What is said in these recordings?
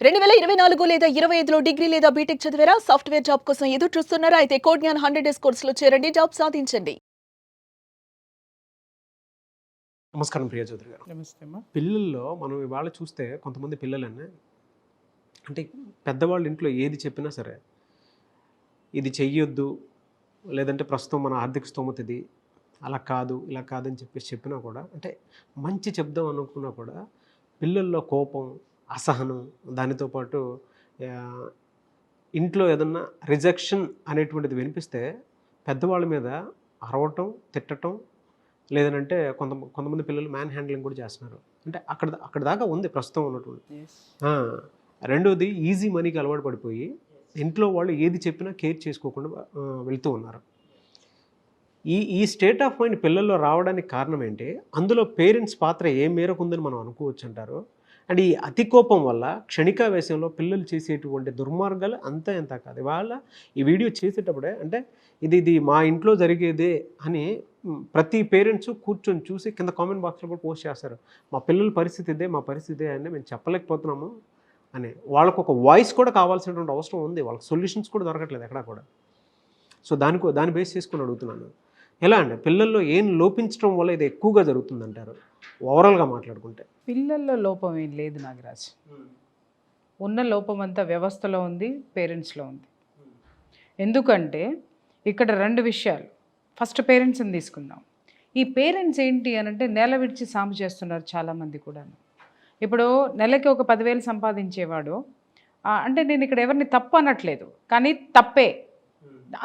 2024 లేదా 25లో డిగ్రీ లేదా బీటెక్ చదివారా? సాఫ్ట్‌వేర్ జాబ్ కోసం ఎదురు చూస్తున్నారా? అయితే కోడ్ జ్ఞాన్ 100 డేస్ కోర్సులో చేరండి, జాబ్ సాధించండి. నమస్కారం ప్రియా చౌదరి గారు. నమస్తే అమ్మా. పిల్లల్లో మనం ఇవాళ చూస్తే కొంతమంది పిల్లలనే అంటే పెద్దవాళ్ళ ఇంట్లో ఏది చెప్పినా సరే ఇది చెయ్యొద్దు, లేదంటే ప్రస్తుతం మన ఆర్థిక స్తోమత ఇది, అలా కాదు ఇలా కాదని చెప్పేసి చెప్పినా కూడా, అంటే మంచి చెప్దాం అనుకున్నా కూడా పిల్లల్లో కోపం, అసహనం, దానితో పాటు ఇంట్లో ఏదన్నా రిజెక్షన్ అనేటువంటిది వినిపిస్తే పెద్దవాళ్ళ మీద అరవటం, తిట్టటం, లేదనంటే కొంతమంది పిల్లలు మ్యాన్ హ్యాండ్లింగ్ కూడా చేస్తున్నారు. అంటే అక్కడ దాకా ఉంది ప్రస్తుతం ఉన్నటువంటి. రెండోది ఈజీ మనీకి అలవాటు పడిపోయి ఇంట్లో వాళ్ళు ఏది చెప్పినా కేర్ చేసుకోకుండా వెళ్తూ ఉన్నారు. ఈ స్టేట్ ఆఫ్ మైండ్ పిల్లల్లో రావడానికి కారణం ఏంటి? అందులో పేరెంట్స్ పాత్ర ఏ మేరకు ఉందని మనం అనుకోవచ్చు అంటారు. అండ్ ఈ అతి కోపం వల్ల క్షణికావేశంలో పిల్లలు చేసేటువంటి దుర్మార్గాలు అంతా ఎంత కాదు. ఇవాళ ఈ వీడియో చేసేటప్పుడే అంటే ఇది మా ఇంట్లో జరిగేదే అని ప్రతి పేరెంట్స్ కూర్చొని చూసి కింద కామెంట్ బాక్స్లో కూడా పోస్ట్ చేస్తారు. మా పిల్లల పరిస్థితి ఇదే, మా పరిస్థితి ఇదే అని మేము చెప్పలేకపోతున్నాము అని. వాళ్ళకు ఒక వాయిస్ కూడా కావాల్సినటువంటి అవసరం ఉంది. వాళ్ళకి సొల్యూషన్స్ కూడా దొరకట్లేదు ఎక్కడా కూడా. సో దాన్ని బేస్ చేసుకుని అడుగుతున్నాను, ఎలా అండి పిల్లల్లో ఏం లోపించడం వల్ల ఇది ఎక్కువగా జరుగుతుందంటారు ఓవరాల్గా మాట్లాడుకుంటే? పిల్లల్లో లోపం ఏం లేదు నాగరాజ్. ఉన్న లోపం అంతా వ్యవస్థలో ఉంది, పేరెంట్స్లో ఉంది. ఎందుకంటే ఇక్కడ రెండు విషయాలు. ఫస్ట్ పేరెంట్స్ని తీసుకుందాం. ఈ పేరెంట్స్ ఏంటి అని అంటే నేల విడిచి సాము చేస్తున్నారు చాలామంది కూడా. ఇప్పుడు నెలకి ఒక 10,000 సంపాదించేవాడు, అంటే నేను ఇక్కడ ఎవరిని తప్పు అనట్లేదు, కానీ తప్పే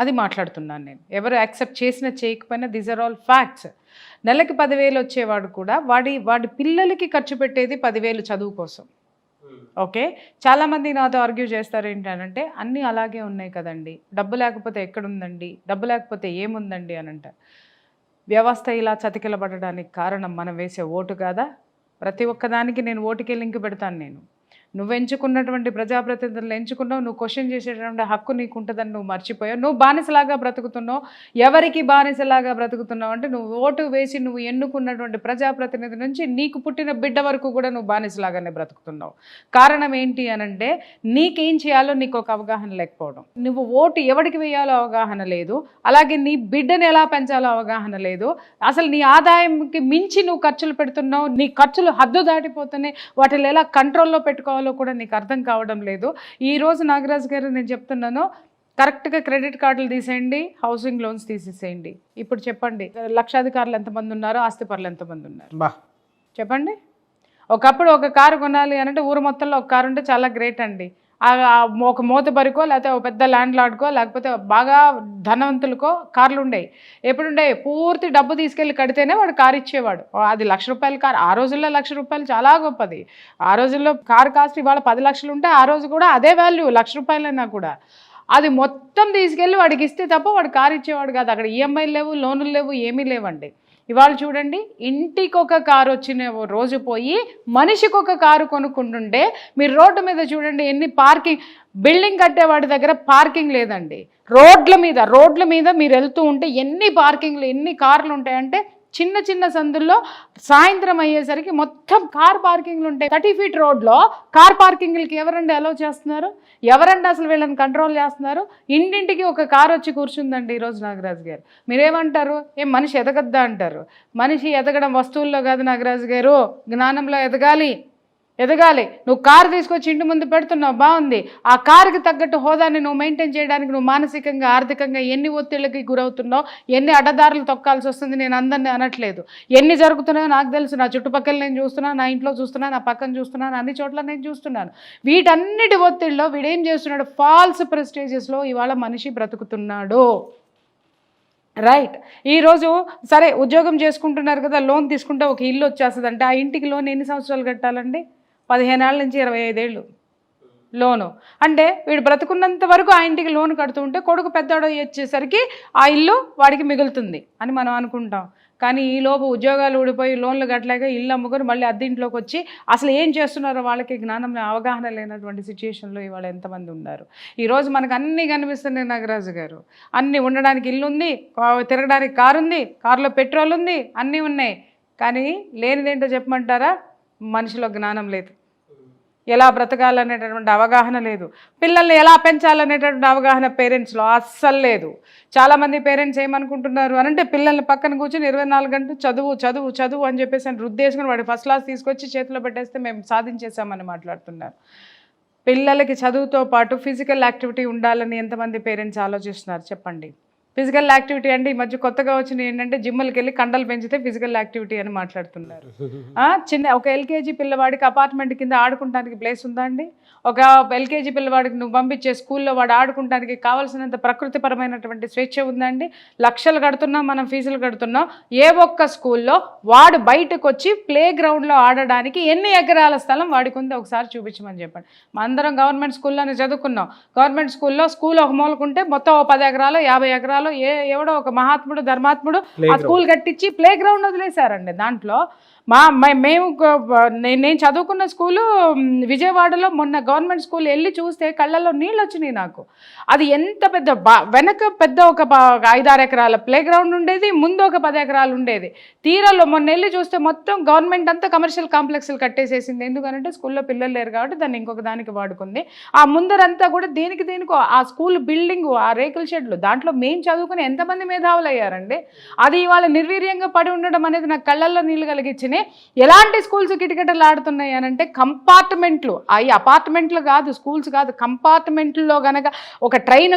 అది మాట్లాడుతున్నాను నేను. ఎవరు యాక్సెప్ట్ చేసినా చేయకపోయినా దీస్ ఆర్ ఆల్ ఫ్యాక్ట్స్. నెలకి 10,000 వచ్చేవాడు కూడా వాడి పిల్లలకి ఖర్చు పెట్టేది 10,000 చదువు కోసం. ఓకే, చాలామంది నాతో ఆర్గ్యూ చేస్తారు ఏంటంటే అన్నీ అలాగే ఉన్నాయి కదండి, డబ్బు లేకపోతే ఎక్కడుందండి, డబ్బు లేకపోతే ఏముందండి అని అంటారు. వ్యవస్థ ఇలా చతికిలబడడానికి కారణం మనం వేసే ఓటు కాదా? ప్రతి ఒక్కదానికి నేను ఓటుకే లింక్ పెడతాను. నేను నువ్వు ఎంచుకున్నటువంటి ప్రజాప్రతినిధులను ఎంచుకున్నావు, నువ్వు క్వశ్చన్ చేసేటువంటి హక్కు నీకు ఉంటుందని నువ్వు మర్చిపోయావు. నువ్వు బానిసలాగా బ్రతుకుతున్నావు. ఎవరికి బానిసలాగా బ్రతుకుతున్నావు అంటే నువ్వు ఓటు వేసి నువ్వు ఎన్నుకున్నటువంటి ప్రజాప్రతినిధి నుంచి నీకు పుట్టిన బిడ్డ వరకు కూడా నువ్వు బానిసలాగానే బ్రతుకుతున్నావు. కారణం ఏంటి అనంటే నీకేం చేయాలో నీకు ఒక అవగాహన లేకపోవడం. నువ్వు ఓటు ఎవరికి వేయాలో అవగాహన లేదు, అలాగే నీ బిడ్డను ఎలా పెంచాలో అవగాహన లేదు. అసలు నీ ఆదాయంకి మించి నువ్వు ఖర్చులు పెడుతున్నావు, నీ ఖర్చులు హద్దు దాటిపోతున్నాయి, వాటిని ఎలా కంట్రోల్లో పెట్టుకోవాలో కూడా నీకు అర్థం కావడం లేదు. ఈరోజు నాగరాజు గారు నేను చెప్తున్నాను, కరెక్ట్గా క్రెడిట్ కార్డులు తీసేయండి, హౌసింగ్ లోన్స్ తీసేసేయండి. ఇప్పుడు చెప్పండి, లక్షాధికారులు ఎంతమంది ఉన్నారు, ఆస్తిపరులు ఎంతమంది ఉన్నారు చెప్పండి. ఒకప్పుడు ఒక కారు కొనాలి అంటే ఊరు మొత్తంలో ఒక కారు ఉంటే చాలా గ్రేట్ అండి. ఒక మోతబరికో లేకపోతే ఒక పెద్ద ల్యాండ్ లార్డ్కో లేకపోతే బాగా ధనవంతులకో కార్లు ఉండేవి. ఎప్పుడుండే పూర్తి డబ్బు తీసుకెళ్ళి కడితేనే వాడు కారు ఇచ్చేవాడు. అది ₹1,00,000 కారు. ఆ రోజుల్లో ₹1,00,000 చాలా గొప్పది. ఆ రోజుల్లో కారు కాస్ట్ ఇవాళ 10 లక్షలు ఉంటే ఆ రోజు కూడా అదే వాల్యూ, ₹1,00,000 కూడా. అది మొత్తం తీసుకెళ్ళి వాడికి ఇస్తే తప్ప వాడు కారు ఇచ్చేవాడు కాదు. అక్కడ ఈఎంఐలు లేవు, లోన్లు లేవు, ఏమీ లేవండి. ఇవాళ చూడండి, ఇంటికి ఒక కారు వచ్చిన రోజు పోయి మనిషికి ఒక కారు కొనుక్కుంటుంటే మీరు రోడ్డు మీద చూడండి ఎన్ని పార్కింగ్, బిల్డింగ్ కట్టేవాడి దగ్గర పార్కింగ్ లేదండి. రోడ్ల మీద మీరు వెళ్తూ ఉంటే ఎన్ని పార్కింగ్లు, ఎన్ని కార్లు ఉంటాయంటే చిన్న చిన్న సందుల్లో సాయంత్రం అయ్యేసరికి మొత్తం కార్ పార్కింగ్లు ఉంటాయి. 30 ఫీట్ రోడ్లో కార్ పార్కింగ్లకి ఎవరండి అలౌ చేస్తున్నారు? ఎవరండి అసలు వీళ్ళని కంట్రోల్ చేస్తున్నారు? ఇంటింటికి ఒక కారు వచ్చి కూర్చుందండి ఈరోజు నాగరాజు గారు. మీరేమంటారు? మనిషి ఎదగద్దా అంటారు. మనిషి ఎదగడం వస్తువుల్లో కాదు నాగరాజు గారు, జ్ఞానంలో ఎదగాలి. నువ్వు కారు తీసుకొచ్చి ఇంటి ముందు పెడుతున్నావు, బాగుంది. ఆ కారుకి తగ్గట్టు హోదాన్ని నువ్వు మెయింటైన్ చేయడానికి నువ్వు మానసికంగా, ఆర్థికంగా ఎన్ని ఒత్తిళ్ళకి గురవుతున్నావు, ఎన్ని అడ్డదారులు తొక్కాల్సి వస్తుంది. నేను అందరినీ అనట్లేదు, ఎన్ని జరుగుతున్నాయో నాకు తెలుసు. నా చుట్టుపక్కల నేను చూస్తున్నాను, నా ఇంట్లో చూస్తున్నాను, నా పక్కన చూస్తున్నాను, అన్ని చోట్ల నేను చూస్తున్నాను. వీటన్నిటి ఒత్తిడిలో వీడేం చేస్తున్నాడు? ఫాల్స్ ప్రెస్టేజెస్లో ఇవాళ మనిషి బ్రతుకుతున్నాడు. రైట్. ఈరోజు సరే ఉద్యోగం చేసుకుంటున్నారు కదా, లోన్ తీసుకుంటే ఒక ఇల్లు వచ్చేస్తుంది అంటే ఆ ఇంటికి లోన్ ఎన్ని సంవత్సరాలు కట్టాలండి? 15 ఏళ్ళ నుంచి 25 ఏళ్ళు లోను. అంటే వీడు బ్రతుకున్నంత వరకు ఆ ఇంటికి లోన్ కడుతూ ఉంటే కొడుకు పెద్దవాడు వచ్చేసరికి ఆ ఇల్లు వాడికి మిగులుతుంది అని మనం అనుకుంటాం. కానీ ఈలోపు ఉద్యోగాలు ఊడిపోయి లోన్లు కట్టలేక ఇల్లు అమ్ముకొని మళ్ళీ అద్దెంట్లోకి వచ్చి అసలు ఏం చేస్తున్నారో వాళ్ళకి జ్ఞానం, అవగాహన లేనటువంటి సిచ్యుయేషన్లో ఇవాళ ఎంతమంది ఉన్నారు. ఈరోజు మనకు అన్నీ కనిపిస్తున్నాయి నాగరాజు గారు. అన్నీ ఉండడానికి ఇల్లు ఉంది, తిరగడానికి కారు ఉంది, కారులో పెట్రోల్ ఉంది, అన్నీ ఉన్నాయి. కానీ లేనిదేంటో చెప్పమంటారా? మనిషిలో జ్ఞానం లేదు. ఎలా బ్రతకాలనేటటువంటి అవగాహన లేదు, పిల్లల్ని ఎలా పెంచాలనేటటువంటి అవగాహన పేరెంట్స్లో అస్సలు లేదు. చాలామంది పేరెంట్స్ ఏమనుకుంటున్నారు అనంటే పిల్లల్ని పక్కన కూర్చొని 24 గంటలు చదువు చదువు చదువు అని చెప్పేసి అని రుద్దేసుకుని వాడి ఫస్ట్ క్లాస్ తీసుకొచ్చి చేతిలో పెట్టేస్తే మేము సాధించేసామని మాట్లాడుతున్నారు. పిల్లలకి చదువుతో పాటు ఫిజికల్ యాక్టివిటీ ఉండాలని ఎంతమంది పేరెంట్స్ ఆలోచిస్తున్నారు చెప్పండి? ఫిజికల్ యాక్టివిటీ అంటే ఈ మధ్య కొత్తగా వచ్చిన ఏంటంటే జిమ్లకి వెళ్ళి కండలు పెంచితే ఫిజికల్ యాక్టివిటీ అని మాట్లాడుతున్నారు. ఒక ఎల్కేజీ పిల్లవాడికి అపార్ట్మెంట్ కింద ఆడుకుంటానికి ప్లేస్ ఉందా అండి? ఒక ఎల్కేజీ పిల్లవాడికి నువ్వు పంపించే స్కూల్లో వాడు ఆడుకుంటానికి కావాల్సినంత ప్రకృతిపరమైనటువంటి స్వేచ్ఛ ఉందండి? లక్షలు కడుతున్నాం, మనం ఫీజులు కడుతున్నాం. ఏ ఒక్క స్కూల్లో వాడు బయటకు వచ్చి ప్లే గ్రౌండ్లో ఆడడానికి ఎన్ని ఎకరాల స్థలం వాడికి ఉంది ఒకసారి చూపించమని చెప్పండి. అందరం గవర్నమెంట్ స్కూల్లోనే చదువుకున్నాం. గవర్నమెంట్ స్కూల్ ఒక మూలకుంటే మొత్తం 10 ఎకరాలు 50 ఎకరాలు ఎవడో ఒక మహాత్ముడు ధర్మాత్ముడు ఆ స్కూల్ కట్టించి ప్లే గ్రౌండ్ వదిలేశారండి. దాంట్లో నేను చదువుకున్న స్కూలు విజయవాడలో మొన్న గవర్నమెంట్ స్కూల్ వెళ్ళి చూస్తే కళ్ళల్లో నీళ్ళు వచ్చినాయి నాకు. అది ఎంత పెద్ద వెనక పెద్ద ఒక 5-6 ఎకరాల ప్లే గ్రౌండ్ ఉండేది, ముందు ఒక 10 ఎకరాలు ఉండేది. తీరాలో మొన్న వెళ్ళి చూస్తే మొత్తం గవర్నమెంట్ అంతా కమర్షియల్ కాంప్లెక్స్లు కట్టేసేసింది. ఎందుకంటే స్కూల్లో పిల్లలు లేరు కాబట్టి దాన్ని ఇంకొక దానికి వాడుకుంది. ఆ ముందరంతా కూడా దేనికో ఆ స్కూల్ బిల్డింగు, ఆ రేకుల షెడ్లు, దాంట్లో మేము చదువుకుని ఎంతమంది మేధావులు అయ్యారండి. అది ఇవాళ నిర్వీర్యంగా పడి ఉండడం అనేది నాకు కళ్ళల్లో నీళ్ళు కలిగించింది. ఎలాంటి స్కూల్స్ కిటకిటలు ఆడుతున్నాయి అనంటే కంపార్ట్మెంట్లు, అవి అపార్ట్మెంట్లు కాదు, స్కూల్స్ కాదు, కంపార్ట్మెంట్లో గనక ఒక ట్రైన్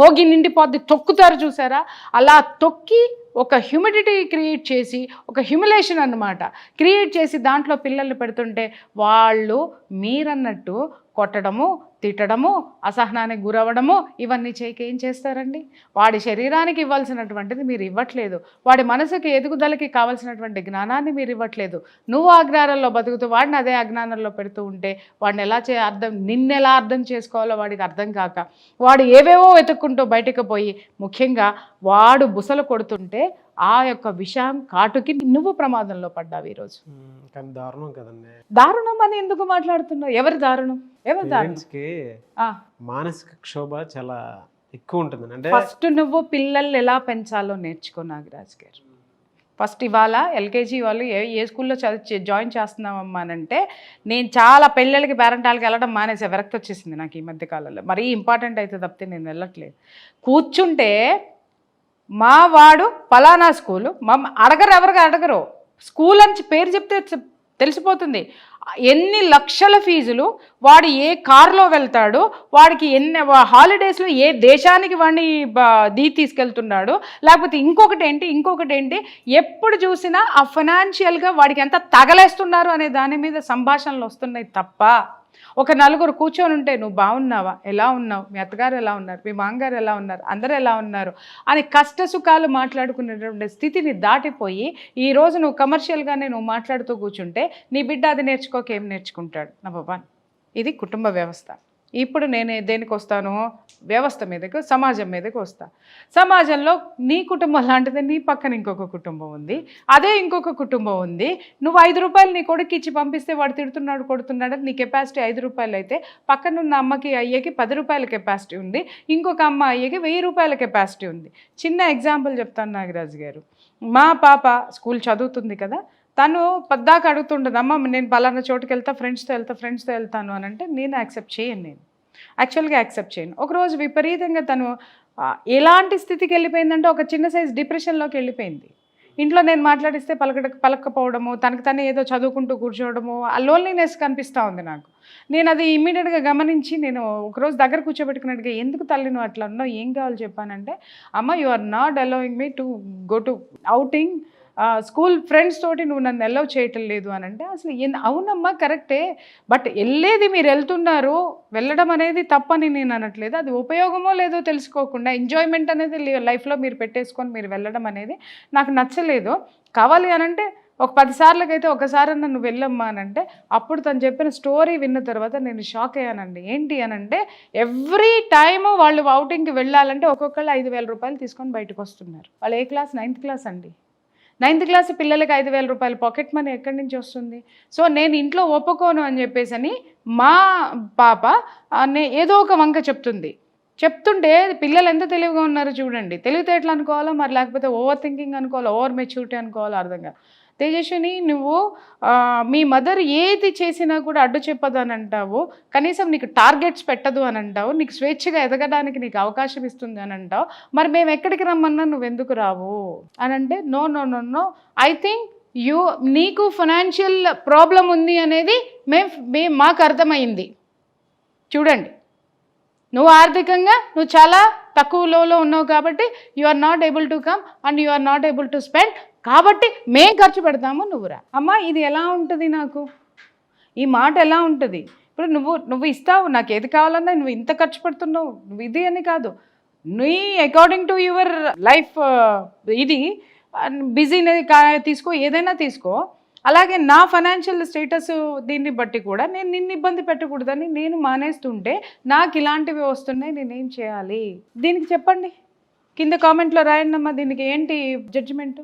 భోగి నిండిపోద్ది తొక్కుతారు చూసారా, అలా తొక్కి ఒక హ్యూమిడిటీ క్రియేట్ చేసి, ఒక హ్యూమిలేషన్ అన్నమాట క్రియేట్ చేసి దాంట్లో పిల్లల్ని పెడుతుంటే వాళ్ళు మీరన్నట్టు కొట్టడము, తిట్టడము, అసహనానికి గురవడము ఇవన్నీ చేయక ఏం చేస్తారండి? వాడి శరీరానికి ఇవ్వాల్సినటువంటిది మీరు ఇవ్వట్లేదు, వాడి మనసుకి ఎదుగుదలకి కావాల్సినటువంటి జ్ఞానాన్ని మీరు ఇవ్వట్లేదు. నువ్వు అజ్ఞానంలో బతుకుతూ వాడిని అదే అజ్ఞానంలో పెడుతూ ఉంటే వాడిని నిన్నెలా అర్థం చేసుకోవాలో వాడికి అర్థం కాక వాడు ఏవేవో వెతుక్కుంటూ బయటకు పోయి, ముఖ్యంగా వాడు బుసలు కొడుతుంటే ఆ యొక్క విషయం కాటుకి నువ్వు ప్రమాదంలో పడ్డావు ఈరోజు. కానీ దారుణం కదండి. దారుణం అని ఎందుకు మాట్లాడుతున్నావు? ఎవరి దారుణం? మానసిక క్షోభ చాలా ఎక్కువ ఉంటుంది. అంటే ఫస్ట్ నువ్వు పిల్లల్ని ఎలా పెంచాలో నేర్చుకో నాగరాజ్ గారు. ఫస్ట్ ఇవాళ ఎల్కేజీ వాళ్ళు ఏ స్కూల్లో జాయిన్ చేస్తున్నామమ్మా అంటే, నేను చాలా పెళ్ళిళ్ళకి పేరెంటాలకి వెళ్ళడం మానేసే విరక్తి వచ్చేసింది నాకు ఈ మధ్య కాలంలో. మరీ ఇంపార్టెంట్ అయితే తప్పితే నేను వెళ్ళట్లేదు. కూర్చుంటే మా వాడు ఫలానా స్కూలు ఎవరికి అడగరు, స్కూల్ అని పేరు చెప్తే తెలిసిపోతుంది. ఎన్ని లక్షల ఫీజులు, వాడు ఏ కారులో వెళ్తాడు, వాడికి ఎన్ని హాలిడేస్లో ఏ దేశానికి వాడిని తీసుకెళ్తున్నాడు, లేకపోతే ఇంకొకటి ఏంటి ఎప్పుడు చూసినా ఆ ఫైనాన్షియల్గా వాడికి ఎంత తగలేస్తున్నారు అనే దాని మీద సంభాషణలు వస్తున్నాయి తప్ప ఒక నలుగురు కూర్చొని ఉంటే నువ్వు బాగున్నావా, ఎలా ఉన్నావు, మీ అత్తగారు ఎలా ఉన్నారు, మీ మామగారు ఎలా ఉన్నారు, అందరూ ఎలా ఉన్నారు అని కష్ట సుఖాలు మాట్లాడుకునేటువంటి స్థితిని దాటిపోయి ఈరోజు నువ్వు కమర్షియల్గానే నువ్వు మాట్లాడుతూ కూర్చుంటే నీ బిడ్డ అది నేర్చుకోక ఏం నేర్చుకుంటాడు? నెంబర్ 1 ఇది కుటుంబ వ్యవస్థ. ఇప్పుడు నేను దేనికి వస్తాను? వ్యవస్థ మీదకు, సమాజం మీదకు వస్తా. సమాజంలో నీ కుటుంబం లాంటిది నీ పక్కన ఇంకొక కుటుంబం ఉంది, అదే ఇంకొక కుటుంబం ఉంది. నువ్వు 5 రూపాయలు నీ కొడుకు ఇచ్చి పంపిస్తే వాడు తిడుతున్నాడు కొడుతున్నాడు, నీ కెపాసిటీ 5 రూపాయలు అయితే పక్కనున్న అమ్మకి అయ్యేకి 10 రూపాయల కెపాసిటీ ఉంది, ఇంకొక అమ్మ అయ్యేకి 1000 రూపాయల కెపాసిటీ ఉంది. చిన్న ఎగ్జాంపుల్ చెప్తాను నాగరాజు గారు. మా పాప స్కూల్ చదువుతుంది కదా, తను పద్దాక అడుగుతుండదు, అమ్మ నేను పలానా చోటుకి వెళ్తా, ఫ్రెండ్స్తో వెళ్తాను అని అంటే నేను యాక్సెప్ట్ చేయను. ఒకరోజు విపరీతంగా తను ఎలాంటి స్థితికి వెళ్ళిపోయిందంటే ఒక చిన్న సైజ్ డిప్రెషన్లోకి వెళ్ళిపోయింది. ఇంట్లో నేను మాట్లాడిస్తే పలకపోవడము, తనకు తనే ఏదో చదువుకుంటూ కూర్చోవడము, ఆ లోన్లీనెస్ కనిపిస్తూ ఉంది నాకు. నేను అది ఇమ్మీడియట్గా గమనించి నేను ఒకరోజు దగ్గర కూర్చోబెట్టుకున్నట్టుగా, ఎందుకు తల్లి నువ్వు అట్లా ఉన్నావు, ఏం కావాలి చెప్పానంటే, అమ్మ you are not allowing me to go to outing, school friends తోటి నువ్వు నన్ను అలౌ చేయటం లేదు అని అంటే, అసలు అవునమ్మా కరెక్టే, బట్ వెళ్ళేది మీరు వెళ్తున్నారు, వెళ్ళడం అనేది తప్పని నేను అనట్లేదు, అది ఉపయోగమో లేదో తెలుసుకోకుండా ఎంజాయ్మెంట్ అనేది లైఫ్లో మీరు పెట్టేసుకొని మీరు వెళ్ళడం అనేది నాకు నచ్చలేదు. కావాలి అనంటే ఒక 10 సార్లకైతే ఒకసారి నువ్వు వెళ్ళమ్మా అని అంటే, అప్పుడు తను చెప్పిన స్టోరీ విన్న తర్వాత నేను షాక్ అయ్యానండి. ఏంటి అనంటే, ఎవ్రీ టైము వాళ్ళు అవుటింగ్కి వెళ్ళాలంటే ఒక్కొక్కళ్ళు 5,000 రూపాయలు తీసుకొని బయటకు వస్తున్నారు. వాళ్ళు ఏ క్లాస్? 9th క్లాస్ అండి. 9th క్లాస్ పిల్లలకి 5,000 రూపాయలు పాకెట్ మనీ ఎక్కడి నుంచి వస్తుంది? సో నేను ఇంట్లో ఒప్పుకోను అని చెప్పేసి మా పాప ఏదో ఒక వంక చెప్తుంటే పిల్లలు ఎంత తెలివిగా ఉన్నారో చూడండి. తెలివితేటలు అనుకోవాలో మరి లేకపోతే ఓవర్ థింకింగ్ అనుకోవాలో, ఓవర్ మెచ్యూరిటీ అనుకోవాలో అర్థం కాదు. తేజస్విని నువ్వు మీ మదర్ ఏది చేసినా కూడా అడ్డు చెప్పదు అని అంటావు, కనీసం నీకు టార్గెట్స్ పెట్టదు అని అంటావు, నీకు స్వేచ్ఛగా ఎదగడానికి నీకు అవకాశం ఇస్తుంది అని అంటావు, మరి మేము ఎక్కడికి రమ్మన్నా నువ్వు ఎందుకు రావు అని అంటే no no no no I think నీకు ఫైనాన్షియల్ ప్రాబ్లం ఉంది అనేది మాకు అర్థమైంది. చూడండి, నువ్వు ఆర్థికంగా నువ్వు చాలా తక్కువ లోలో ఉన్నావు కాబట్టి you are not able to come and you are not able to spend, కాబట్టి మేం ఖర్చు పెడతాము నువ్వురా. అమ్మా ఇది ఎలా ఉంటుంది, నాకు ఈ మాట ఎలా ఉంటుంది? ఇప్పుడు నువ్వు ఇస్తావు, నాకు ఏది కావాలన్నా నువ్వు ఇంత ఖర్చు పెడుతున్నావు, నువ్వు ఇది అని కాదు, నీ అకార్డింగ్ టు యువర్ లైఫ్ ఇది బిజీని తీసుకో, ఏదైనా తీసుకో. అలాగే నా ఫైనాన్షియల్ స్టేటస్ దీన్ని బట్టి కూడా నేను నిన్ను ఇబ్బంది పెట్టకూడదని నేను మానేస్తుంటే నాకు ఇలాంటివి వస్తున్నాయి, నేనేం చేయాలి? దీనికి చెప్పండి, కింద కామెంట్లో రాయండి అమ్మా. దీనికి ఏంటి జడ్జిమెంట్?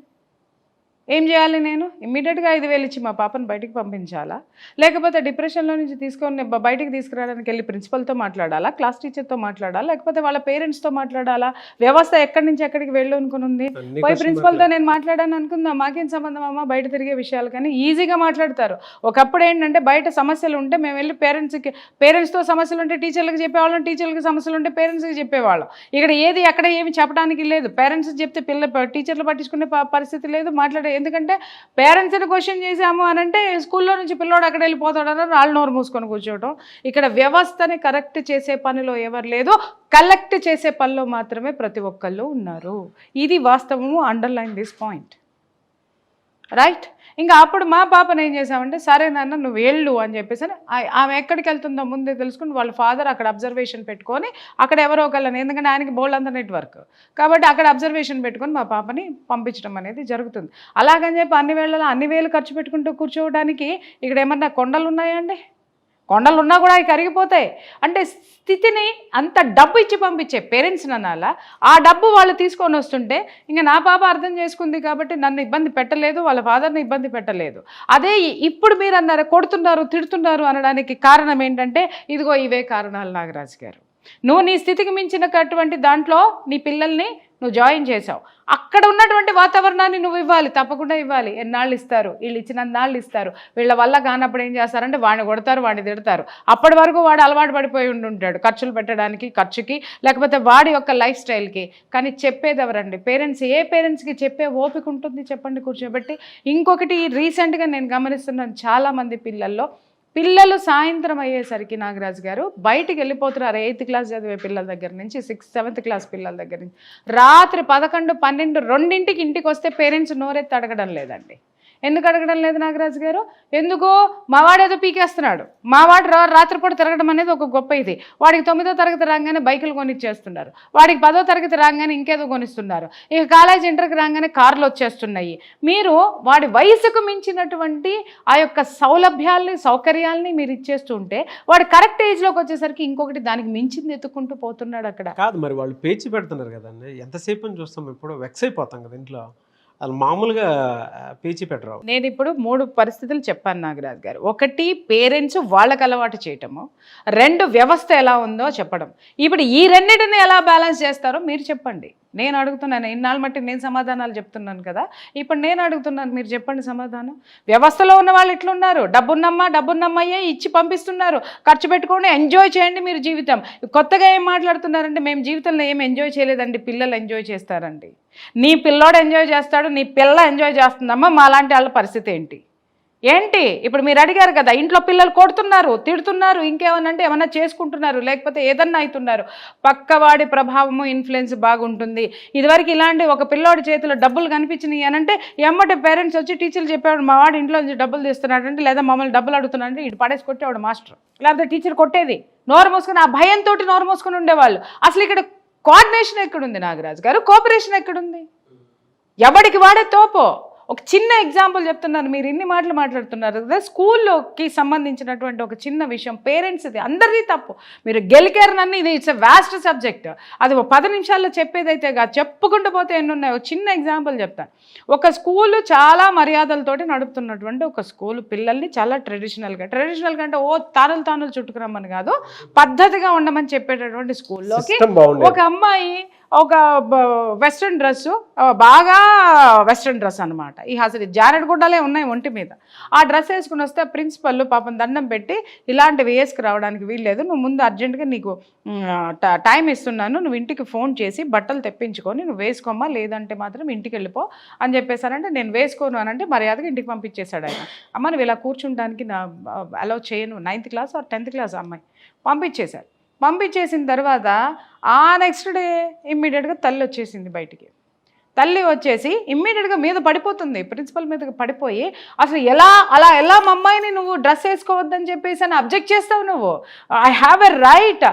ఏం చేయాలి? నేను ఇమ్మీడియట్గా 5,000 ఇచ్చి మా పాపను బయటికి పంపించాలా, లేకపోతే డిప్రెషన్లో నుంచి తీసుకొని బయటికి తీసుకురావడానికి వెళ్ళి ప్రిన్సిపల్తో మాట్లాడాలా, క్లాస్ టీచర్తో మాట్లాడాలా, లేకపోతే వాళ్ళ పేరెంట్స్తో మాట్లాడాలా? వ్యవస్థ ఎక్కడి నుంచి ఎక్కడికి వెళ్ళు అనుకుని పోయి ప్రిన్సిపల్తో నేను మాట్లాడాను అనుకుందా, మాకేం సంబంధం అమ్మా బయట తిరిగే విషయాలు. కానీ ఈజీగా మాట్లాడతారు. ఒకప్పుడు ఏంటంటే బయట సమస్యలు ఉంటే మేము వెళ్ళి పేరెంట్స్తో సమస్యలు ఉంటే టీచర్లకు చెప్పేవాళ్ళం, టీచర్లకు సమస్యలు ఉంటే పేరెంట్స్కి చెప్పేవాళ్ళం. ఇక్కడ ఏది ఎక్కడ ఏమి చెప్పడానికి లేదు. పేరెంట్స్ చెప్తే టీచర్లు పట్టించుకునే పరిస్థితి లేదు, మాట్లాడే. ఎందుకంటే పేరెంట్స్ని క్వశ్చన్ చేశాము అని అంటే స్కూల్లో నుంచి పిల్లోడు అక్కడ వెళ్ళిపోతాడని వాళ్ళు నోరు మూసుకొని కూర్చోవటం. ఇక్కడ వ్యవస్థని కరెక్ట్ చేసే పనిలో ఎవరు లేదు, కలెక్ట్ చేసే పనిలో మాత్రమే ప్రతి ఒక్కళ్ళు ఉన్నారు. ఇది వాస్తవము. Underline this point, right? ఇంకా అప్పుడు మా పాపను ఏం చేసామంటే, సరే నాన్న నువ్వు వెళ్ళు అని చెప్పేసి ఆమె ఎక్కడికి వెళ్తుందో ముందే తెలుసుకుని వాళ్ళ ఫాదర్ అక్కడ అబ్జర్వేషన్ పెట్టుకొని అక్కడ ఎవరో ఒకళ్ళని, ఎందుకంటే ఆయనకి బోల్డ్ అంత నెట్వర్క్ కాబట్టి అక్కడ అబ్జర్వేషన్ పెట్టుకొని మా పాపని పంపించడం అనేది జరుగుతుంది. అలాగని చెప్పి అన్ని వేళలో అన్ని వేలు ఖర్చు పెట్టుకుంటూ కూర్చోవడానికి ఇక్కడ ఏమన్నా కొండలు ఉన్నాయండి? కొండలు ఉన్నా కూడా అవి కరిగిపోతాయి. అంటే స్థితిని అంత డబ్బు ఇచ్చి పంపించే పేరెంట్స్ అనాలా, ఆ డబ్బు వాళ్ళు తీసుకొని వస్తుంటే ఇంకా నా పాప అర్థం చేసుకుంది కాబట్టి నన్ను ఇబ్బంది పెట్టలేదు, వాళ్ళ ఫాదర్ని ఇబ్బంది పెట్టలేదు. అదే ఇప్పుడు మీరు అన్నారు కొడుతున్నారు తిడుతున్నారు అనడానికి కారణం ఏంటంటే ఇదిగో ఇవే కారణాలు. నాగరాజు గారు, నువ్వు నీ స్థితికి మించినటువంటి దాంట్లో నీ పిల్లల్ని నువ్వు జాయిన్ చేసావు. అక్కడ ఉన్నటువంటి వాతావరణాన్ని నువ్వు ఇవ్వాలి, తప్పకుండా ఇవ్వాలి. ఎన్నాళ్ళు ఇస్తారు? వీళ్ళు ఇచ్చినన్నాళ్ళు ఇస్తారు. వీళ్ళ వల్ల కానప్పుడు ఏం చేస్తారంటే వాడిని కొడతారు, వాడిని తిడతారు. అప్పటి వరకు వాడు అలవాటు పడిపోయి ఉంటాడు ఖర్చులు పెట్టడానికి, ఖర్చుకి, లేకపోతే వాడి యొక్క లైఫ్ స్టైల్కి. కానీ చెప్పేది ఎవరండి? పేరెంట్స్. ఏ పేరెంట్స్కి చెప్పే ఓపిక ఉంటుంది చెప్పండి కూర్చోబెట్టి? ఇంకొకటి రీసెంట్గా నేను గమనిస్తున్నాను, చాలామంది పిల్లలు సాయంత్రం అయ్యేసరికి నాగరాజు గారు బయటికి వెళ్ళిపోతున్నారు. 8th క్లాస్ చదివే పిల్లల దగ్గర నుంచి 6th 7th క్లాస్ పిల్లల దగ్గర నుంచి రాత్రి 11, 12, 2ంటికి ఇంటికి వస్తే పేరెంట్స్ నోరెత్తి అడగడం లేదండి. ఎందుకు అడగడం లేదు నాగరాజు గారు? ఎందుకో మావాడేదో పీకేస్తున్నాడు, మావాడు రాత్రిపూట తిరగడం అనేది ఒక గొప్ప ఇది. వాడికి 9వ తరగతి రాగానే బైకులు కొనిచ్చేస్తున్నారు, వాడికి 10వ తరగతి రాగానే ఇంకేదో కొనిస్తున్నారు, ఇక కాలేజ్ ఇంటర్కి రాగానే కార్లు వచ్చేస్తున్నాయి. మీరు వాడి వయసుకు మించినటువంటి ఆ యొక్క సౌలభ్యాల్ని సౌకర్యాల్ని మీరు ఇచ్చేస్తుంటే వాడు కరెక్ట్ ఏజ్లోకి వచ్చేసరికి ఇంకొకటి దానికి మించింది ఎత్తుకుంటూ పోతున్నాడు. అక్కడ కాదు మరి వాళ్ళు పేచి పెడుతున్నారు కదండి, ఎంతసేపు అని చూస్తాం, ఇప్పుడు వెక్స్ అయిపోతాం కదా ఇంట్లో. అది మామూలుగా పేచి పెట్టరు. నేను ఇప్పుడు 3 పరిస్థితులు చెప్పాను నాగరాజు గారు. 1 పేరెంట్స్ వాళ్ళకి అలవాటు చేయటము, 2 వ్యవస్థ ఎలా ఉందో చెప్పడం. ఇప్పుడు ఈ రెండింటిని ఎలా బ్యాలెన్స్ చేస్తారో మీరు చెప్పండి. నేను అడుగుతున్నాను, ఇన్నాళ్ళు మట్టి నేను సమాధానాలు చెప్తున్నాను కదా, ఇప్పుడు నేను అడుగుతున్నాను, మీరు చెప్పండి సమాధానం. వ్యవస్థలో ఉన్న వాళ్ళు ఇట్లున్నారు, డబ్బున్నమ్మయ్యే ఇచ్చి పంపిస్తున్నారు, ఖర్చు పెట్టుకోండి, ఎంజాయ్ చేయండి మీరు జీవితం. కొత్తగా ఏం మాట్లాడుతున్నారంటే మేము జీవితంలో ఏం ఎంజాయ్ చేయలేదండి, పిల్లలు ఎంజాయ్ చేస్తారండి. నీ పిల్లోడు ఎంజాయ్ చేస్తాడు, నీ పిల్ల ఎంజాయ్ చేస్తుందమ్మా, మా లాంటి వాళ్ళ పరిస్థితి ఏంటి? ఇప్పుడు మీరు అడిగారు కదా, ఇంట్లో పిల్లలు కొడుతున్నారు, తిడుతున్నారు, ఇంకేమనంటే ఏమన్నా చేసుకుంటున్నారు, లేకపోతే ఏదన్నా అవుతున్నారు. పక్కవాడి ప్రభావము ఇన్ఫ్లుయెన్స్ బాగుంటుంది. ఇదివరకు ఇలాంటి ఒక పిల్లోడి చేతిలో డబ్బులు కనిపించినాయి అనంటే ఎమ్మటే పేరెంట్స్ వచ్చి టీచర్లు చెప్పేవాడు, మా వాడు ఇంట్లో నుంచి డబ్బులు తీస్తున్నాడంటే, లేదా మమ్మల్ని డబ్బులు అడుగుతున్నాడంటే ఇటు పడేసి కొట్టేవాడు మాస్టర్, లేకపోతే టీచర్ కొట్టేది. నోరు మూసుకొని ఆ భయంతో నోరు మూసుకొని ఉండేవాళ్ళు. అసలు ఇక్కడ కోఆర్డినేషన్ ఎక్కడుంది నాగరాజు గారు? కోఆపరేషన్ ఎక్కడుంది? ఎవడికి వాడే తోపో. ఒక చిన్న ఎగ్జాంపుల్ చెప్తున్నాను, మీరు ఇన్ని మాటలు మాట్లాడుతున్నారు కదా, స్కూల్లోకి సంబంధించినటువంటి ఒక చిన్న విషయం, పేరెంట్స్ ఇది అందరిది తప్పు. మీరు గెలికారనన్నీ, ఇది ఇట్స్ ఎ వాస్ట్ సబ్జెక్ట్, అది 10 నిమిషాల్లో చెప్పేదైతే కాదు, చెప్పుకుంటూ పోతే ఎన్ని ఉన్నాయి. ఒక చిన్న ఎగ్జాంపుల్ చెప్తాను. ఒక స్కూలు చాలా మర్యాదలతోటి నడుపుతున్నటువంటి ఒక స్కూల్ పిల్లల్ని చాలా ట్రెడిషనల్గా అంటే ఓ తానులు చుట్టుకురమ్మని కాదు, పద్ధతిగా ఉండమని చెప్పేటటువంటి స్కూల్లోకి ఒక అమ్మాయి ఒక వెస్ట్రన్ డ్రెస్సు, బాగా వెస్ట్రన్ డ్రెస్ అనమాట, అనమాట. ఈ అసలు జారెడ్ గుడ్డలే ఉన్నాయి ఒంటి మీద. ఆ డ్రెస్ వేసుకుని వస్తే ప్రిన్సిపల్ పాపం దండం పెట్టి ఇలాంటివి వేసుకురావడానికి వీల్లేదు, నువ్వు ముందు అర్జెంటుగా నీకు టైం ఇస్తున్నాను, నువ్వు ఇంటికి ఫోన్ చేసి బట్టలు తెప్పించుకొని నువ్వు వేసుకోమ్మా, లేదంటే మాత్రం ఇంటికి వెళ్ళిపో అని చెప్పేశారంటే నేను వేసుకోను అని అంటే మర్యాదగా ఇంటికి పంపించేశాడు ఆయన. అమ్మ నువ్వు ఇలా కూర్చుంటానికి నా అలౌ చేయను, 9th class are 10th class అమ్మాయి పంపించేశారు. పంపించేసిన తర్వాత ఆ నెక్స్ట్ డే ఇమ్మీడియట్గా తల్లి వచ్చేసింది బయటికి. తల్లి వచ్చేసి ఇమ్మీడియట్గా మీద పడిపోతుంది, ప్రిన్సిపల్ మీద పడిపోయి అసలు ఎలా మా అమ్మాయిని నువ్వు డ్రెస్ వేసుకోవద్దని చెప్పేసి అని అబ్జెక్ట్ చేస్తావు నువ్వు. I have a right.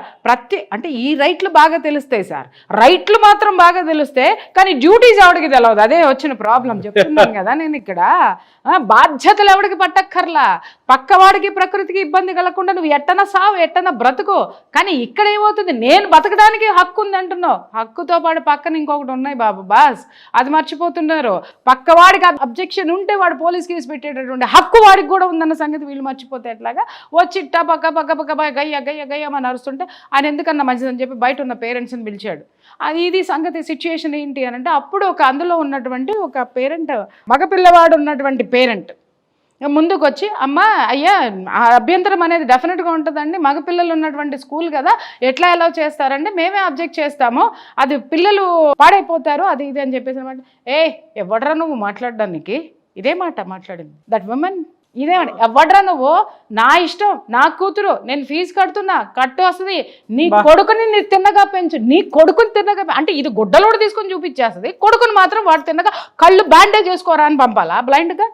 అంటే ఈ రైట్లు బాగా తెలుస్తాయి సార్, రైట్లు మాత్రం బాగా తెలుస్తే కానీ డ్యూటీస్ ఎవడికి తెలియదు. అదే వచ్చిన ప్రాబ్లం చెప్తున్నాను కదా నేను ఇక్కడ. బాధ్యతలు ఎవడికి పట్టక్కర్లా, పక్కవాడికి ప్రకృతికి ఇబ్బంది కలగకుండా నువ్వు ఎట్టన సావు ఎట్టన బ్రతుకు. కానీ ఇక్కడ ఏమవుతుంది, నేను బతకడానికి హక్కు ఉంది అంటున్నావు, హక్కుతో పాటు పక్కన ఇంకొకటి ఉన్నాయి బాబు బాస్, అది మర్చిపోతున్నారు. పక్కవాడికి అబ్జెక్షన్ ఉంటే వాడు పోలీస్ కేసు పెట్టేటటువంటి హక్కు వాడికి కూడా ఉందన్న సంగతి వీళ్ళు మర్చిపోతే ఎట్లాగా. వచ్చి ఇట్టా పక్క గయ్య గయ్య గయ్యమని అరుస్తుంటే ఆయన ఎందుకన్నా మంచిదని చెప్పి బయట ఉన్న పేరెంట్స్ని పిలిచాడు. ఇది సంగతి సిచ్యుయేషన్ ఏంటి అని అంటే అప్పుడు అందులో ఉన్నటువంటి ఒక పేరెంట్, మగపిల్లవాడు ఉన్నటువంటి పేరెంట్ ముందుకు వచ్చి అమ్మ అయ్యా అభ్యంతరం అనేది డెఫినెట్గా ఉంటుందండి, మగపిల్లలు ఉన్నటువంటి స్కూల్ కదా, ఎట్లా ఎలా చేస్తారంటే మేమే అబ్జెక్ట్ చేస్తాము, అది పిల్లలు పాడైపోతారు అది ఇది అని చెప్పేసి అనమాట. ఎవడరా నువ్వు మాట్లాడడానికి, ఇదే మాట మాట్లాడింది దట్ ఉమెన్. ఇదేమండి ఎవడరా నువ్వు, నా ఇష్టం, నా కూతురు, నేను ఫీజు కడుతున్నా, కట్టు వస్తుంది, నీ కొడుకుని నీ తిన్నగా పెంచు, నీ కొడుకుని తిన్నగా అంటే ఇది గుడ్డలోడు తీసుకొని చూపించేస్తుంది, కొడుకుని మాత్రం వాడు తిన్నగా కళ్ళు బ్యాండేజ్ చేసుకోరా అని పంపాలా బ్లైండ్గా.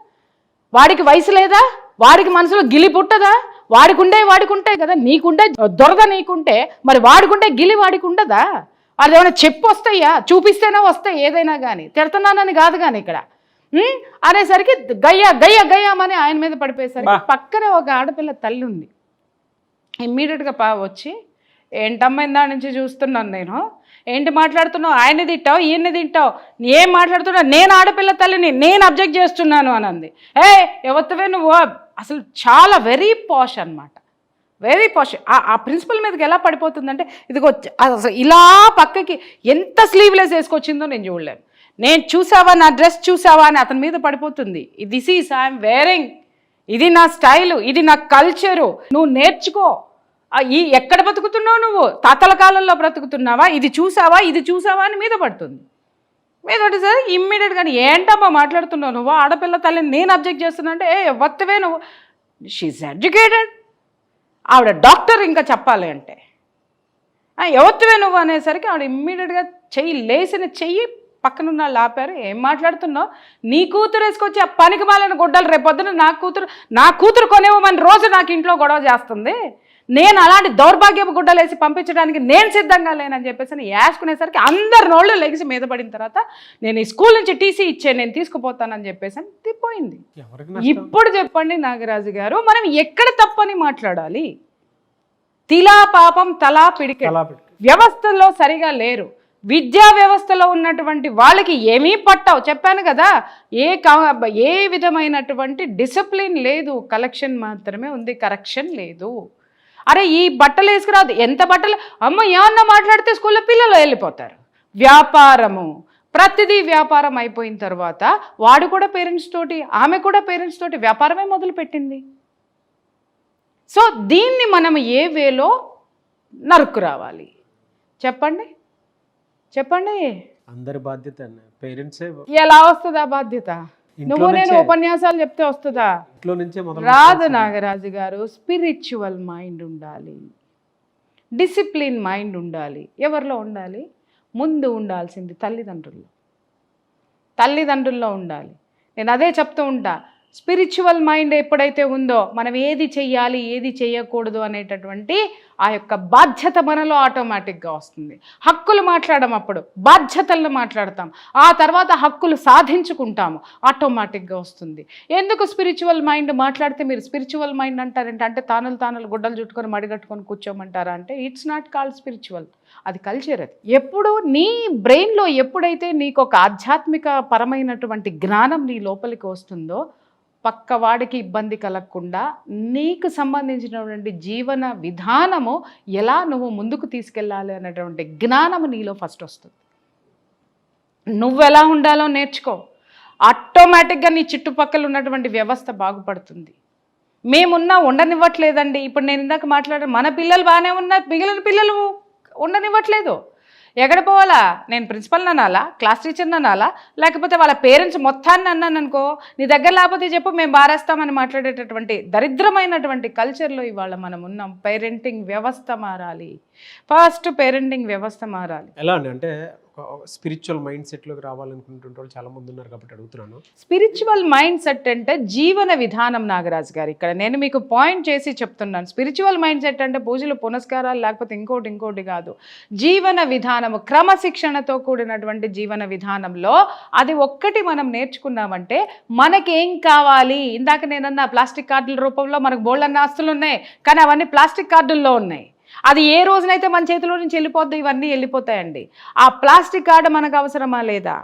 వాడికి వయసు లేదా, వాడికి మనసులో గిలి పుట్టదా, వాడికి ఉంటాయి కదా, నీకుంటే దొరద నీకుంటే మరి వాడికుంటే గిలి వాడికి ఉండదా. అది ఏమైనా చెప్పు వస్తాయా, చూపిస్తేనే వస్తాయి ఏదైనా కానీ, తిడుతున్నానని కాదు కానీ ఇక్కడ అనేసరికి గయ్యమని ఆయన మీద పడిపోయేసరికి పక్కన ఒక ఆడపిల్ల తల్లి ఉంది. ఇమ్మీడియట్గా వచ్చి ఏంటమ్మాయి దాని నుంచి చూస్తున్నాను నేను, ఏంటి మాట్లాడుతున్నావు, ఆయన్ని తిట్టావు ఈయన్ని తిట్టావు, ఏం మాట్లాడుతున్నావు, నేను ఆడపిల్ల తల్లిని, నేను అబ్జెక్ట్ చేస్తున్నాను అని అంది. ఎవరివే నువ్వు, అసలు చాలా వెరీ పాష్ అనమాట, వెరీ పాష్. ఆ ప్రిన్సిపల్ మీదకి ఎలా పడిపోతుందంటే ఇదిగో అసలు ఇలా పక్కకి ఎంత స్లీవ్లెస్ వేసుకొచ్చిందో నేను చూడలేను. నేను చూసావా, నా డ్రెస్ చూసావా అని అతని మీద పడిపోతుంది. దిస్ ఈజ్ ఐఎమ్ వేరింగ్, ఇది నా స్టైలు, ఇది నా కల్చరు, నువ్వు నేర్చుకో. ఎక్కడ బతుకుతున్నావు నువ్వు, తాతల కాలంలో బ్రతుకుతున్నావా, ఇది చూసావా అని మీద పడుతుంది. మీద పడేసరి ఇమ్మీడియట్గా ఏంటమ్మా మాట్లాడుతున్నావు నువ్వు, ఆడపిల్ల తల్లిని నేను అబ్జెక్ట్ చేస్తున్నా అంటే వత్తవే నువ్వు, షీఈ్ ఎడ్యుకేటెడ్, ఆవిడ డాక్టర్ ఇంకా చెప్పాలి అంటే ఎవత్తవే నువ్వు అనేసరికి ఆవిడ ఇమ్మీడియట్గా చెయ్యి పక్కనున్న వాళ్ళు ఆపారు. ఏం మాట్లాడుతున్నావు, నీ కూతురు వేసుకొచ్చి ఆ పనికి మాలిన గుడ్డలు రేపొద్దున నా కూతురు కొనేవమని రోజు నాకు ఇంట్లో గొడవ చేస్తుంది, నేను అలాంటి దౌర్భాగ్యపు గుడ్డలు వేసి పంపించడానికి నేను సిద్ధంగా లేనని చెప్పేసి వేసుకునేసరికి అందరి నోళ్ళు లెగిసి మీద పడిన తర్వాత నేను ఈ స్కూల్ నుంచి టీసీ ఇచ్చే నేను తీసుకుపోతానని చెప్పేసి తిప్పోయింది. ఇప్పుడు చెప్పండి నాగరాజు గారు, మనం ఎక్కడ తప్పని మాట్లాడాలి? తిలా పాపం తలా పిడికె వ్యవస్థలో సరిగా లేరు, విద్యా వ్యవస్థలో ఉన్నటువంటి వాళ్ళకి ఏమీ పట్టావు. చెప్పాను కదా, ఏ విధమైనటువంటి డిసిప్లిన్ లేదు, కలెక్షన్ మాత్రమే ఉంది, కరెక్షన్ లేదు. అరే ఈ బట్టలు వేసుకురాదు, ఎంత బట్టలు అమ్మ ఏమన్నా మాట్లాడితే స్కూల్లో పిల్లలు వెళ్ళిపోతారు. వ్యాపారము, ప్రతిదీ వ్యాపారం అయిపోయిన తర్వాత వాడు కూడా పేరెంట్స్ తోటి, ఆమె కూడా పేరెంట్స్ తోటి వ్యాపారమే మొదలుపెట్టింది. సో దీన్ని మనం ఏ వేలో నరుకు రావాలి చెప్పండి, అందరి బాధ్యత పేరెంట్సే. ఎలా వస్తుందా బాధ్యత? నువ్వు నేను ఉపన్యాసాలు చెప్తే వస్తుందా? ఇంట్లో నుంచే రాదు నాగరాజు గారు. స్పిరిచువల్ మైండ్ ఉండాలి, డిసిప్లిన్ మైండ్ ఉండాలి. ఎవరిలో ఉండాలి? ముందు ఉండాల్సింది తల్లిదండ్రుల్లో ఉండాలి. నేను అదే చెప్తూ ఉంటా, స్పిరిచువల్ మైండ్ ఎప్పుడైతే ఉందో మనం ఏది చెయ్యాలి ఏది చేయకూడదు అనేటటువంటి ఆ యొక్క బాధ్యత మనలో ఆటోమేటిక్గా వస్తుంది. హక్కులు మాట్లాడమప్పుడు బాధ్యతలను మాట్లాడతాం, ఆ తర్వాత హక్కులు సాధించుకుంటాము, ఆటోమేటిక్గా వస్తుంది. ఎందుకు స్పిరిచువల్ మైండ్ మాట్లాడితే మీరు స్పిరిచువల్ మైండ్ అంటారంటే అంటే తానులు గుడ్డలు చుట్టుకొని మడిగట్టుకొని కూర్చోమంటారా అంటే ఇట్స్ నాట్ కాల్డ్ స్పిరిచువల్, అది కల్చర్. అది ఎప్పుడు నీ బ్రెయిన్లో ఎప్పుడైతే నీకు ఒక ఆధ్యాత్మిక పరమైనటువంటి జ్ఞానం నీ లోపలికి వస్తుందో పక్కవాడికి ఇబ్బంది కలగకుండా నీకు సంబంధించినటువంటి జీవన విధానము ఎలా నువ్వు ముందుకు తీసుకెళ్ళాలి అనేటువంటి జ్ఞానము నీలో ఫస్ట్ వస్తుంది. నువ్వు ఎలా ఉండాలో నేర్చుకో. ఆటోమేటిక్గా నీ చుట్టుపక్కల ఉన్నటువంటి వ్యవస్థ బాగుపడుతుంది. మేమున్నా ఉండనివ్వట్లేదండి. ఇప్పుడు నేను ఇందాక మాట్లాడాను, మన పిల్లలు బాగానే ఉన్నారు, మిగిలిన పిల్లలు ఉండనివ్వట్లేదు. ఎక్కడ పోవాలా? నేను ప్రిన్సిపల్ని అనాలా, క్లాస్ టీచర్ని అనాలా, లేకపోతే వాళ్ళ పేరెంట్స్ మొత్తాన్ని అన్నాను అనుకో, నీ దగ్గర లేకపోతే చెప్పు మేము బారేస్తామని మాట్లాడేటటువంటి దరిద్రమైనటువంటి కల్చర్లో ఇవాళ మనం ఉన్నాం. పేరెంటింగ్ వ్యవస్థ మారాలి. ఫస్ట్ పేరెంటింగ్ వ్యవస్థ మారాలి. ఎలా అండి అంటే స్పిరిచువల్ మైండ్ సెట్లోకి రావాలనుకుంటుంటే వాళ్ళు చాలా మంది ఉన్నారు కాబట్టి అడుగుతున్నాను. స్పిరిచువల్ మైండ్ సెట్ అంటే జీవన విధానం నాగరాజు గారు. ఇక్కడ నేను మీకు పాయింట్ చేసి చెప్తున్నాను. స్పిరిచువల్ మైండ్ సెట్ అంటే పూజలు పునస్కారాలు లేకపోతే ఇంకోటి కాదు. జీవన విధానము, క్రమశిక్షణతో కూడినటువంటి జీవన విధానంలో అది ఒక్కటి మనం నేర్చుకున్నామంటే మనకేం కావాలి. ఇందాక నేనన్నా ప్లాస్టిక్ కార్డుల రూపంలో మనకు బోల్డన్న ఆస్తులు ఉన్నాయి, కానీ అవన్నీ ప్లాస్టిక్ కార్డుల్లో ఉన్నాయి. అది ఏ రోజునైతే మన చేతిలో నుంచి వెళ్ళిపోద్దో ఇవన్నీ వెళ్ళిపోతాయండి. ఆ ప్లాస్టిక్ కార్డు మనకు అవసరమా లేదా?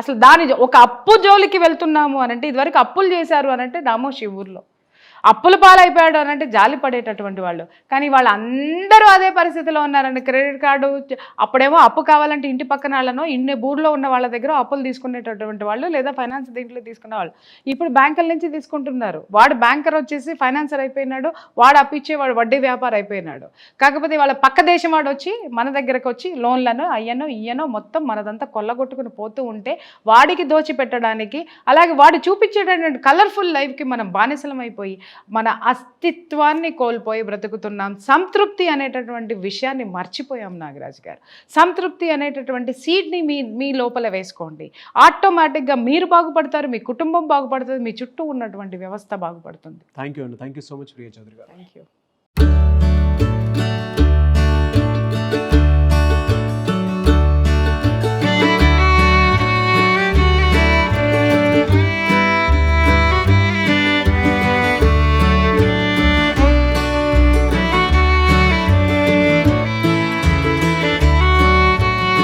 అసలు దాని ఒక అప్పు జోలికి వెళ్తున్నాము అనంటే, ఇదివరకు అప్పులు చేశారు అనంటే నామో శివుర్లో, అప్పుల పాలైపోయాడు అనంటే జాలి పడేటటువంటి వాళ్ళు. కానీ వాళ్ళందరూ అదే పరిస్థితిలో ఉన్నారండి. క్రెడిట్ కార్డు అప్పుడేమో అప్పు కావాలంటే ఇంటి పక్కన వాళ్ళనో ఇన్ని ఊర్లో ఉన్న వాళ్ళ దగ్గర అప్పులు తీసుకునేటటువంటి వాళ్ళు, లేదా ఫైనాన్స్ దీంట్లో తీసుకునే వాళ్ళు ఇప్పుడు బ్యాంకుల నుంచి తీసుకుంటున్నారు. వాడు బ్యాంకర్ వచ్చేసి ఫైనాన్సర్ అయిపోయినాడు, వాడు అప్పిచ్చేవాడు వడ్డీ వ్యాపారం అయిపోయినాడు. కాకపోతే వాళ్ళ పక్క దేశం వాడు వచ్చి మన దగ్గరకు వచ్చి లోన్లను అయ్యనో ఇయ్యనో మొత్తం మనదంతా కొల్లగొట్టుకుని పోతూ ఉంటే వాడికి దోచిపెట్టడానికి, అలాగే వాడు చూపించేటటువంటి కలర్ఫుల్ లైఫ్కి మనం బానిసలం అయిపోయి మన అస్తిత్వాన్ని కోల్పోయి బ్రతుకుతున్నాం. సంతృప్తి అనేటటువంటి విషయాన్ని మర్చిపోయాం నాగరాజు గారు. సంతృప్తి అనేటటువంటి సీడ్ని మీ లోపల వేసుకోండి. ఆటోమేటిక్గా మీరు బాగుపడతారు, మీ కుటుంబం బాగుపడుతుంది, మీ చుట్టూ ఉన్నటువంటి వ్యవస్థ బాగుపడుతుంది. థ్యాంక్ యూ అండి. Thank you so much Priya Chowdary garu. Thank you.